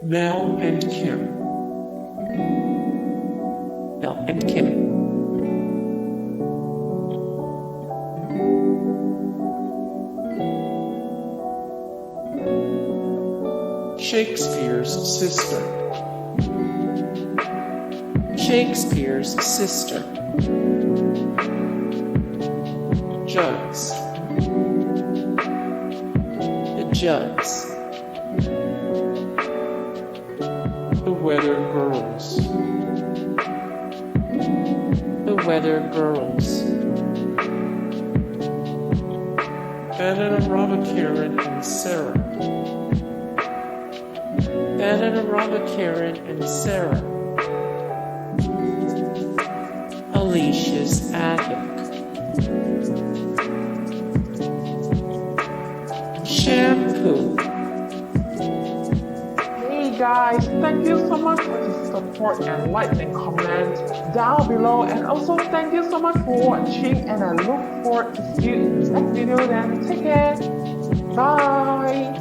Mel and Kim. Mel and Kim. Shakespears Sister. Shakespears Sister. Judds. The Judds. The Weather Girls. The Weather Girls. Bananarama, Keren, and Sarah. Bananarama, Keren, and Sarah. Alisha's attic. Shampoo. Hey guys, thank you so much for the support and like and comment down below, and also thank you so much for watching, and I look forward to see you in the next video. Then take care. Bye.